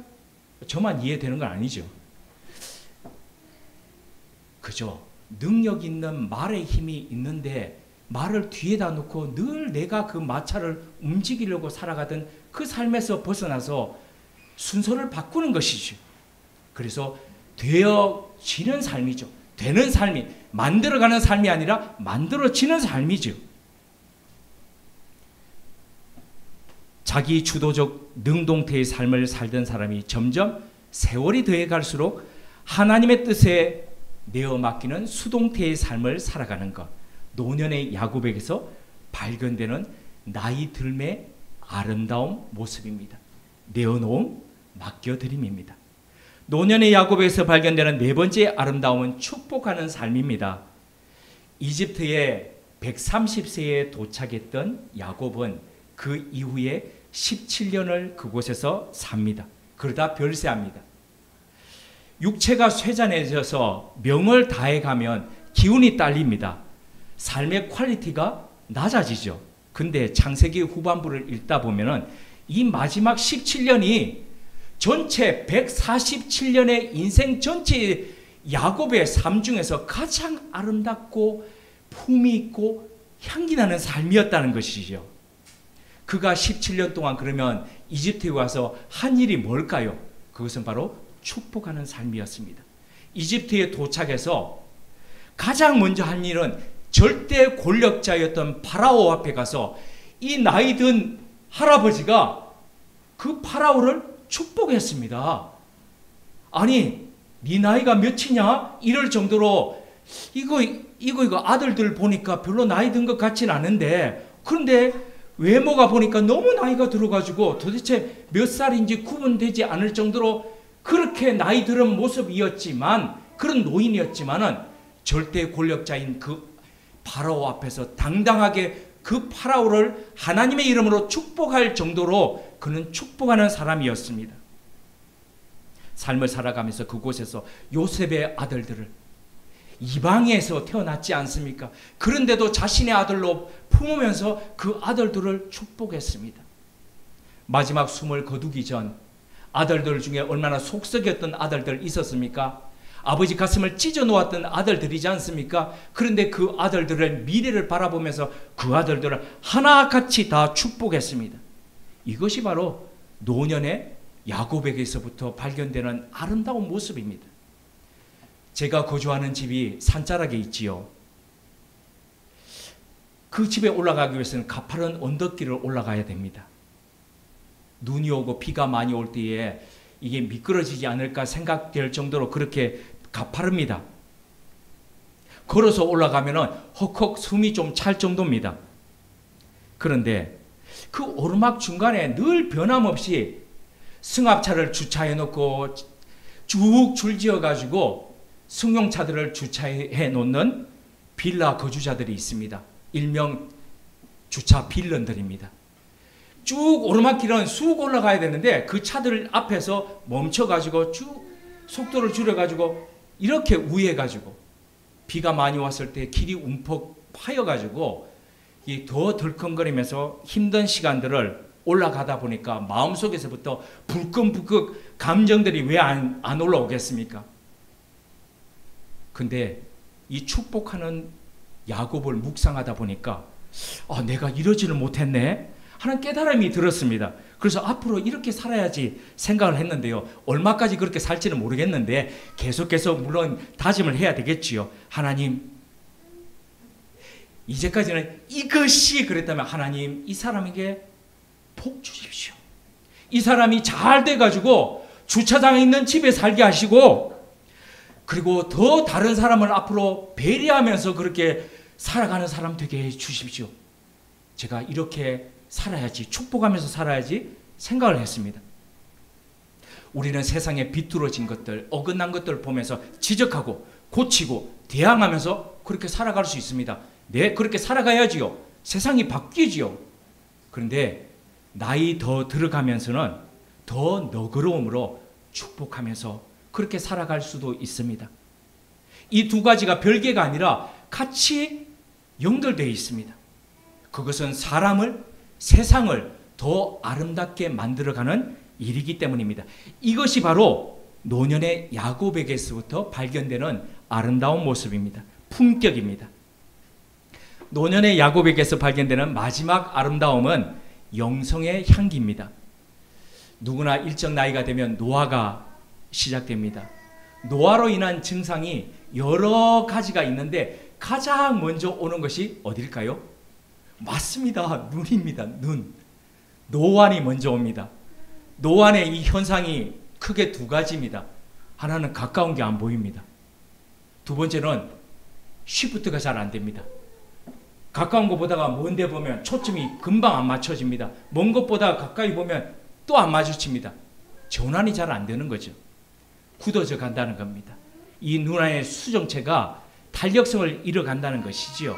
저만 이해되는 건 아니죠. 그죠? 능력 있는 말의 힘이 있는데 말을 뒤에다 놓고 늘 내가 그 마차를 움직이려고 살아가던 그 삶에서 벗어나서 순서를 바꾸는 것이죠. 그래서 되어지는 삶이죠. 되는 삶이, 만들어가는 삶이 아니라 만들어지는 삶이죠. 자기 주도적 능동태의 삶을 살던 사람이 점점 세월이 더해갈수록 하나님의 뜻에 내어 맡기는 수동태의 삶을 살아가는 것, 노년의 야곱에게서 발견되는 나이 들매 아름다운 모습입니다. 내어놓음, 맡겨드림입니다. 노년의 야곱에서 발견되는 네 번째 아름다움은 축복하는 삶입니다. 이집트에 130세에 도착했던 야곱은 그 이후에 17년을 그곳에서 삽니다. 그러다 별세합니다. 육체가 쇠잔해져서 명을 다해가면 기운이 딸립니다. 삶의 퀄리티가 낮아지죠. 근데 창세기 후반부를 읽다 보면은 이 마지막 17년이 전체 147년의 인생 전체 야곱의 삶 중에서 가장 아름답고 품이 있고 향기 나는 삶이었다는 것이죠. 그가 17년 동안 그러면 이집트에 와서 한 일이 뭘까요? 그것은 바로 축복하는 삶이었습니다. 이집트에 도착해서 가장 먼저 한 일은 절대 권력자였던 파라오 앞에 가서 이 나이 든 할아버지가 그 파라오를 축복했습니다. 아니, 네 나이가 몇이냐? 이럴 정도로 이거 아들들 보니까 별로 나이 든 것 같진 않은데, 그런데 외모가 보니까 너무 나이가 들어가지고 도대체 몇 살인지 구분되지 않을 정도로 그렇게 나이 들은 모습이었지만, 그런 노인이었지만은 절대 권력자인 그 파라오 앞에서 당당하게 그 파라오를 하나님의 이름으로 축복할 정도로 그는 축복하는 사람이었습니다. 삶을 살아가면서 그곳에서 요셉의 아들들을, 이방에서 태어났지 않습니까? 그런데도 자신의 아들로 품으면서 그 아들들을 축복했습니다. 마지막 숨을 거두기 전 아들들 중에 얼마나 속썩였던 아들들 있었습니까? 아버지 가슴을 찢어 놓았던 아들들이지 않습니까? 그런데 그 아들들의 미래를 바라보면서 그 아들들을 하나같이 다 축복했습니다. 이것이 바로 노년의 야곱에게서부터 발견되는 아름다운 모습입니다. 제가 거주하는 집이 산자락에 있지요. 그 집에 올라가기 위해서는 가파른 언덕길을 올라가야 됩니다. 눈이 오고 비가 많이 올 때에 이게 미끄러지지 않을까 생각될 정도로 그렇게 가파릅니다. 걸어서 올라가면은 헉헉 숨이 좀 찰 정도입니다. 그런데 그 오르막 중간에 늘 변함없이 승합차를 주차해 놓고 쭉 줄지어 가지고 승용차들을 주차해 놓는 빌라 거주자들이 있습니다. 일명 주차 빌런들입니다. 쭉 오르막길은 쑥 올라가야 되는데 그 차들 앞에서 멈춰가지고 쭉 속도를 줄여가지고 이렇게 우회해가지고 비가 많이 왔을 때 길이 움푹 파여가지고 더 덜컹거리면서 힘든 시간들을 올라가다 보니까 마음속에서부터 불끈불끈 감정들이 왜 안 올라오겠습니까? 근데 이 축복하는 야곱을 묵상하다 보니까 내가 이러지를 못했네 하는 깨달음이 들었습니다. 그래서 앞으로 이렇게 살아야지 생각을 했는데요. 얼마까지 그렇게 살지는 모르겠는데 계속해서 물론 다짐을 해야 되겠지요. 하나님, 이제까지는 이것이 그랬다면 하나님 이 사람에게 복 주십시오. 이 사람이 잘 돼가지고 주차장에 있는 집에 살게 하시고 그리고 더 다른 사람을 앞으로 배려하면서 그렇게 살아가는 사람 되게 해 주십시오. 제가 이렇게 살아야지, 축복하면서 살아야지 생각을 했습니다. 우리는 세상에 비뚤어진 것들, 어긋난 것들을 보면서 지적하고 고치고 대항하면서 그렇게 살아갈 수 있습니다. 네, 그렇게 살아가야지요. 세상이 바뀌지요. 그런데 나이 더 들어가면서는 더 너그러움으로 축복하면서 그렇게 살아갈 수도 있습니다. 이 두 가지가 별개가 아니라 같이 연결되어 있습니다. 그것은 사람을, 세상을 더 아름답게 만들어가는 일이기 때문입니다. 이것이 바로 노년의 야곱에게서부터 발견되는 아름다운 모습입니다. 품격입니다. 노년의 야곱에게서 발견되는 마지막 아름다움은 영성의 향기입니다. 누구나 일정 나이가 되면 노화가 시작됩니다. 노화로 인한 증상이 여러 가지가 있는데 가장 먼저 오는 것이 어딜까요? 맞습니다. 눈입니다. 눈. 노안이 먼저 옵니다. 노안의 이 현상이 크게 두 가지입니다. 하나는 가까운 게 안 보입니다. 두 번째는 쉬프트가 잘 안 됩니다. 가까운 것보다가 먼데 보면 초점이 금방 안 맞춰집니다. 먼 것보다 가까이 보면 또 안 마주칩니다. 전환이 잘 안 되는 거죠. 굳어져 간다는 겁니다. 이 눈의 수정체가 탄력성을 잃어간다는 것이지요.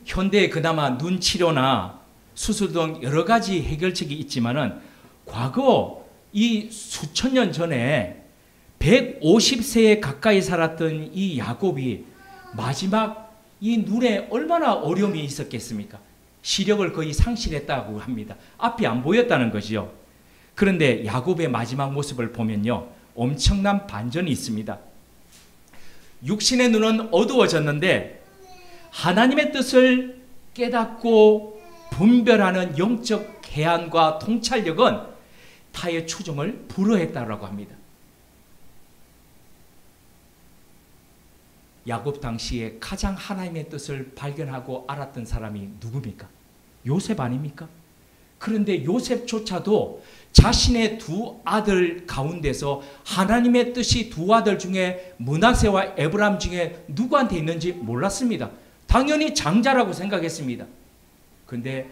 현대에 그나마 눈 치료나 수술 등 여러 가지 해결책이 있지만은 과거 이 수천 년 전에 150세에 가까이 살았던 이 야곱이 마지막 이 눈에 얼마나 어려움이 있었겠습니까? 시력을 거의 상실했다고 합니다. 앞이 안 보였다는 것이요. 그런데 야곱의 마지막 모습을 보면요, 엄청난 반전이 있습니다. 육신의 눈은 어두워졌는데 하나님의 뜻을 깨닫고 분별하는 영적 해안과 통찰력은 타의 추종을 불허했다고 합니다. 야곱 당시에 가장 하나님의 뜻을 발견하고 알았던 사람이 누굽니까? 요셉 아닙니까? 그런데 요셉조차도 자신의 두 아들 가운데서 하나님의 뜻이 두 아들 중에 므낫세와 에브람 중에 누구한테 있는지 몰랐습니다. 당연히 장자라고 생각했습니다. 그런데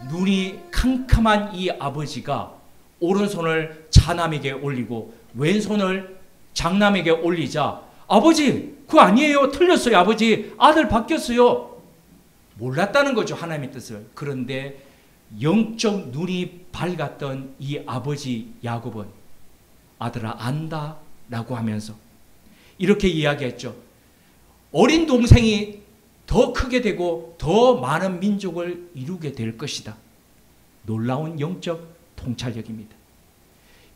눈이 캄캄한 이 아버지가 오른손을 차남에게 올리고 왼손을 장남에게 올리자, 아버지 그거 아니에요, 틀렸어요, 아버지 아들 바뀌었어요. 몰랐다는 거죠, 하나님의 뜻을. 그런데 영적 눈이 밝았던 이 아버지 야곱은 아들아 안다 라고 하면서 이렇게 이야기했죠. 어린 동생이 더 크게 되고 더 많은 민족을 이루게 될 것이다. 놀라운 영적 통찰력입니다.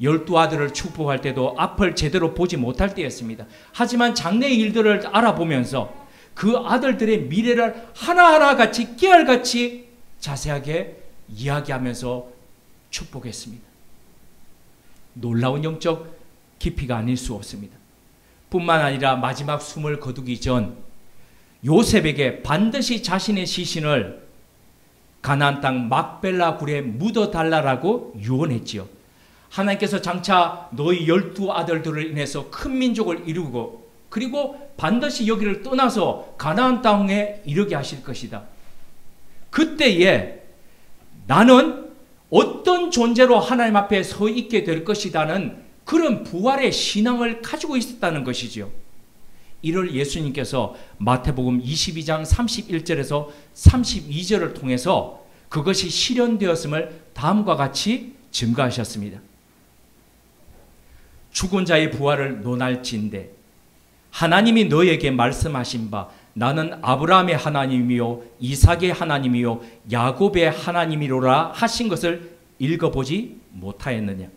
12아들을 축복할 때도 앞을 제대로 보지 못할 때였습니다. 하지만 장래의 일들을 알아보면서 그 아들들의 미래를 하나하나 같이 깨알같이 자세하게 이야기하면서 축복했습니다. 놀라운 영적 깊이가 아닐 수 없습니다. 뿐만 아니라 마지막 숨을 거두기 전 요셉에게 반드시 자신의 시신을 가나안 땅 막벨라 굴에 묻어달라고 유언했지요. 하나님께서 장차 너희 12아들들을 인해서 큰 민족을 이루고 그리고 반드시 여기를 떠나서 가나안 땅에 이르게 하실 것이다. 그때에 나는 어떤 존재로 하나님 앞에 서 있게 될 것이다는 그런 부활의 신앙을 가지고 있었다는 것이죠. 이를 예수님께서 마태복음 22장 31절에서 32절을 통해서 그것이 실현되었음을 다음과 같이 증거하셨습니다. 죽은 자의 부활을 논할진대 하나님이 너에게 말씀하신 바 나는 아브라함의 하나님이요 이삭의 하나님이요 야곱의 하나님이로라 하신 것을 읽어보지 못하였느냐.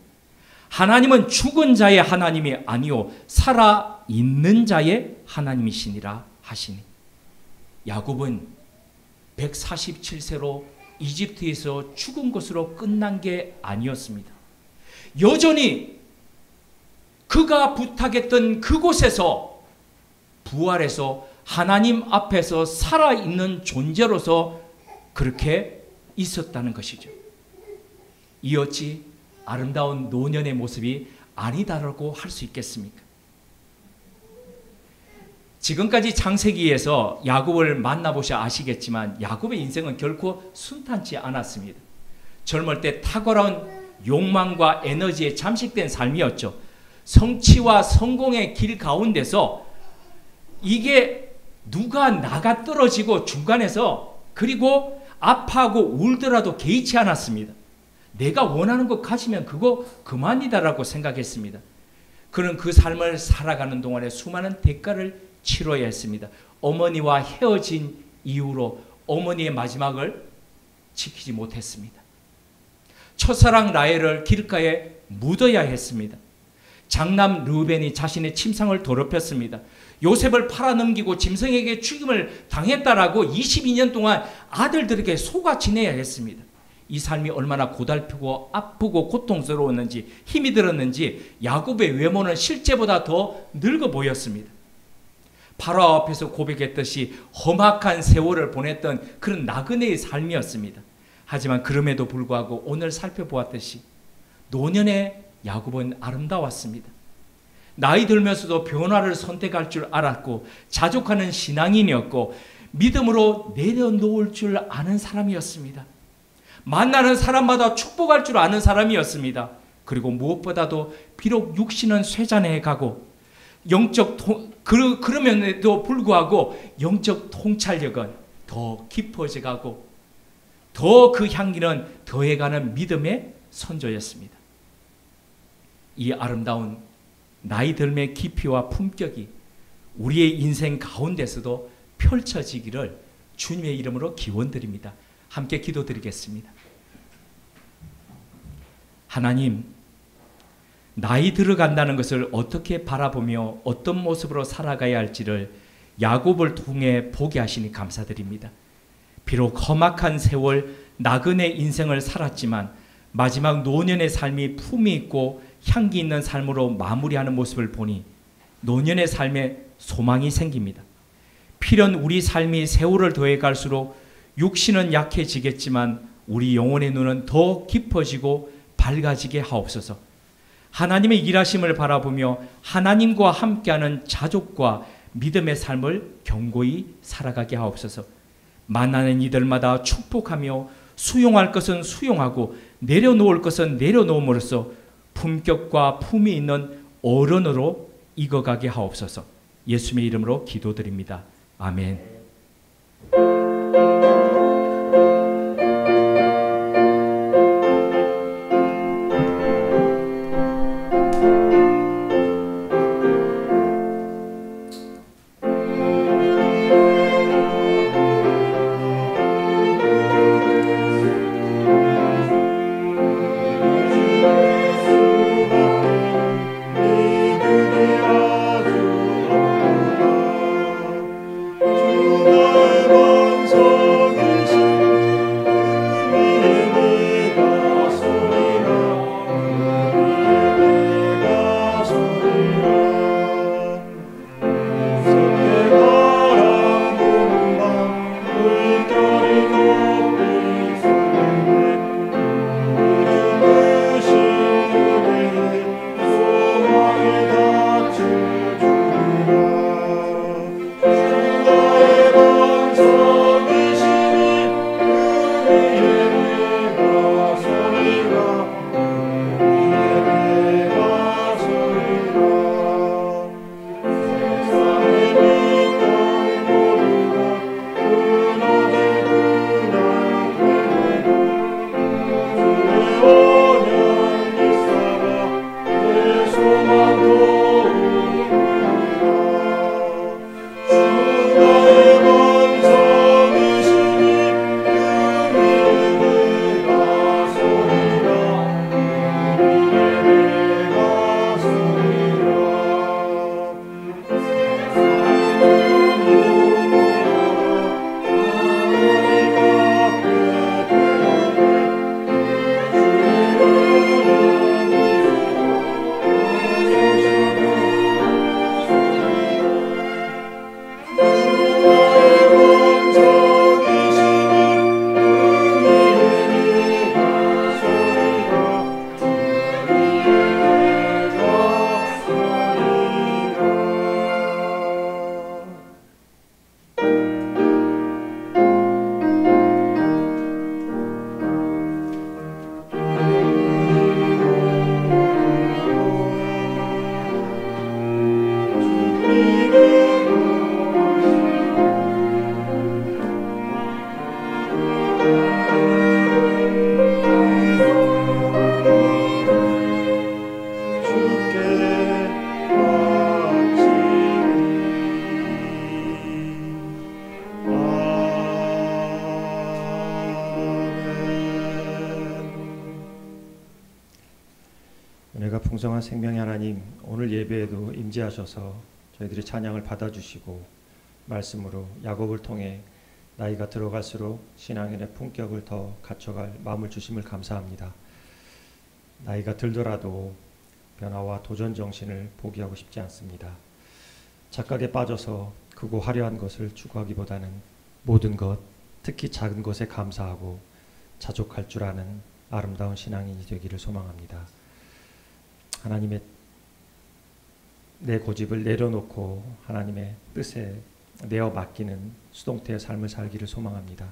하나님은 죽은 자의 하나님이 아니요 살아있는 자의 하나님이시니라 하시니. 야곱은 147세로 이집트에서 죽은 것으로 끝난 게 아니었습니다. 여전히 그가 부탁했던 그곳에서 부활해서 하나님 앞에서 살아있는 존재로서 그렇게 있었다는 것이죠. 이 어찌 아름다운 노년의 모습이 아니다라고 할 수 있겠습니까? 지금까지 창세기에서 야곱을 만나보셔 아시겠지만 야곱의 인생은 결코 순탄치 않았습니다. 젊을 때 탁월한 욕망과 에너지에 잠식된 삶이었죠. 성취와 성공의 길 가운데서 이게 누가 나가 떨어지고 중간에서 그리고 아파하고 울더라도 개의치 않았습니다. 내가 원하는 것 가지면 그거 그만이다라고 생각했습니다. 그는 그 삶을 살아가는 동안에 수많은 대가를 치러야 했습니다. 어머니와 헤어진 이후로 어머니의 마지막을 지키지 못했습니다. 첫사랑 라헬을 길가에 묻어야 했습니다. 장남 르우벤이 자신의 침상을 더럽혔습니다. 요셉을 팔아넘기고 짐승에게 죽임을 당했다라고 22년 동안 아들들에게 속아 지내야 했습니다. 이 삶이 얼마나 고달프고 아프고 고통스러웠는지, 힘이 들었는지 야곱의 외모는 실제보다 더 늙어 보였습니다. 바로 앞에서 고백했듯이 험악한 세월을 보냈던 그런 나그네의 삶이었습니다. 하지만 그럼에도 불구하고 오늘 살펴보았듯이 노년의 야곱은 아름다웠습니다. 나이 들면서도 변화를 선택할 줄 알았고 자족하는 신앙인이었고 믿음으로 내려놓을 줄 아는 사람이었습니다. 만나는 사람마다 축복할 줄 아는 사람이었습니다. 그리고 무엇보다도 비록 육신은 쇠잔해 가고 그럼에도 불구하고 영적 통찰력은 더 깊어져 가고 더 그 향기는 더해가는 믿음의 선조였습니다. 이 아름다운 나이 들매 깊이와 품격이 우리의 인생 가운데서도 펼쳐지기를 주님의 이름으로 기원드립니다. 함께 기도드리겠습니다. 하나님, 나이 들어간다는 것을 어떻게 바라보며 어떤 모습으로 살아가야 할지를 야곱을 통해 보게 하시니 감사드립니다. 비록 험악한 세월 나그네 인생을 살았지만 마지막 노년의 삶이 품이 있고 향기 있는 삶으로 마무리하는 모습을 보니 노년의 삶에 소망이 생깁니다. 필연 우리 삶이 세월을 더해 갈수록 육신은 약해지겠지만 우리 영혼의 눈은 더 깊어지고 밝아지게 하옵소서. 하나님의 일하심을 바라보며 하나님과 함께하는 자족과 믿음의 삶을 견고히 살아가게 하옵소서. 만나는 이들마다 축복하며 수용할 것은 수용하고 내려놓을 것은 내려놓음으로써 품격과 품이 있는 어른으로 익어가게 하옵소서. 예수님의 이름으로 기도드립니다. 아멘. 주의 반석 생명의 하나님, 오늘 예배에도 임재하셔서 저희들이 찬양을 받아주시고 말씀으로 야곱을 통해 나이가 들어갈수록 신앙인의 품격을 더 갖춰갈 마음을 주심을 감사합니다. 나이가 들더라도 변화와 도전 정신을 포기하고 싶지 않습니다. 착각에 빠져서 크고 화려한 것을 추구하기보다는 모든 것, 특히 작은 것에 감사하고 자족할 줄 아는 아름다운 신앙인이 되기를 소망합니다. 하나님의 내 고집을 내려놓고 하나님의 뜻에 내어 맡기는 수동태의 삶을 살기를 소망합니다.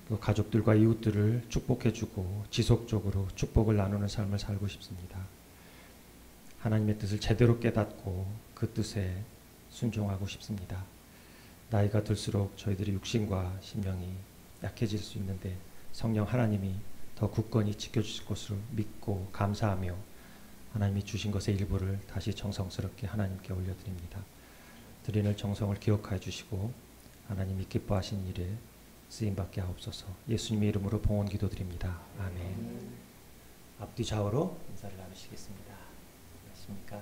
그 가족들과 이웃들을 축복해주고 지속적으로 축복을 나누는 삶을 살고 싶습니다. 하나님의 뜻을 제대로 깨닫고 그 뜻에 순종하고 싶습니다. 나이가 들수록 저희들이 육신과 심령이 약해질 수 있는데 성령 하나님이 더 굳건히 지켜주실 것으로 믿고 감사하며 하나님이 주신 것의 일부를 다시 정성스럽게 하나님께 올려드립니다. 드리는 정성을 기억하여 주시고 하나님이 기뻐하신 일에 쓰임받게 하옵소서. 예수님의 이름으로 봉헌 기도드립니다. 아멘. 앞뒤 좌우로 인사를 나누시겠습니다. 안녕하십니까?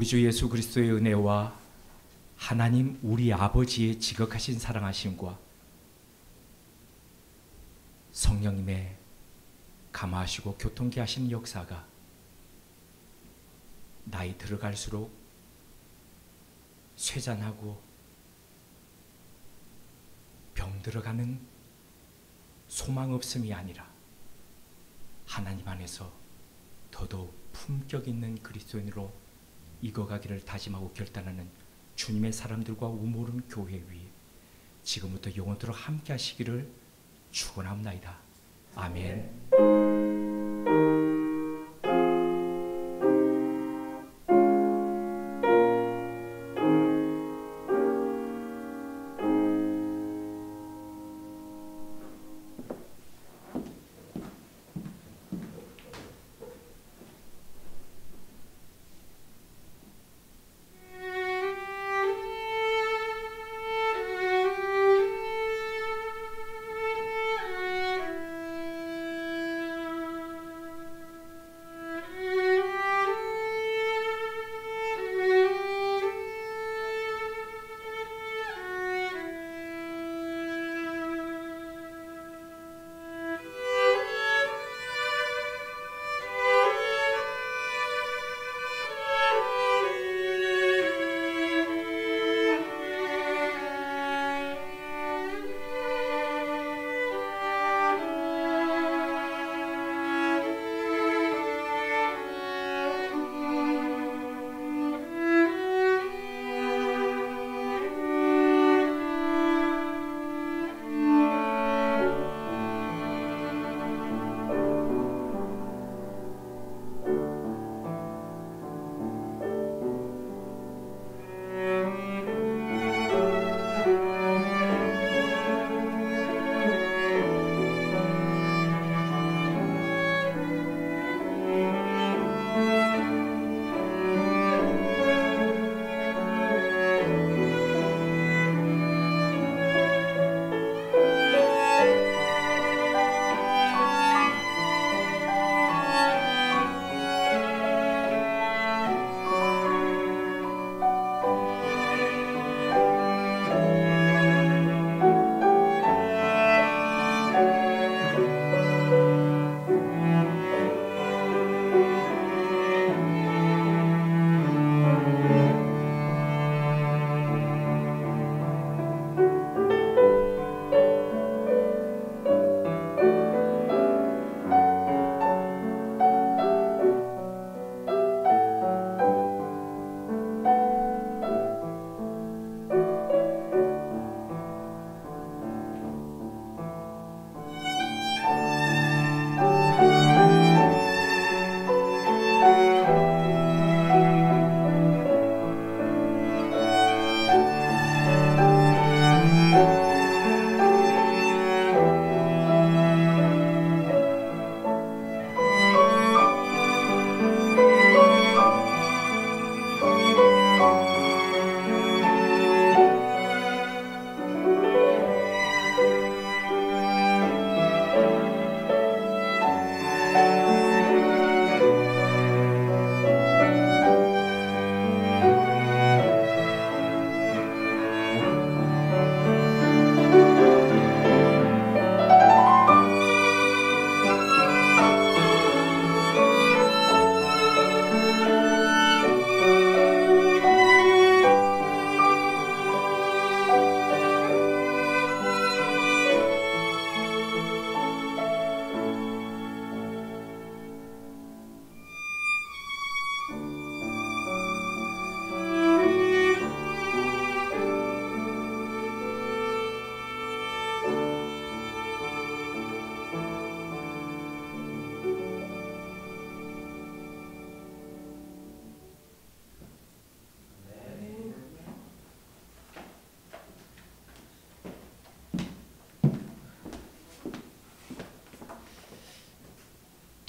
우리 주 예수 그리스도의 은혜와 하나님 우리 아버지의 지극하신 사랑하심과 성령님의 감화하시고 교통케 하시는 역사가 나이 들어갈수록 쇠잔하고 병들어가는 소망 없음이 아니라 하나님 안에서 더더욱 품격 있는 그리스도인으로 익어가기를 다짐하고 결단하는 주님의 사람들과 우모른 교회 위에 지금부터 영원토록 함께 하시기를 축원합니다. 아멘.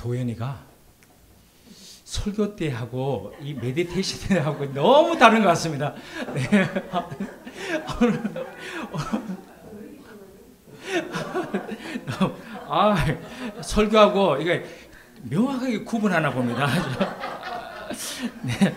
도현이가 설교 때하고 이 메디테이션 때하고 너무 다른 것 같습니다. 네. 설교하고 이게 명확하게 구분하나 봅니다. 네.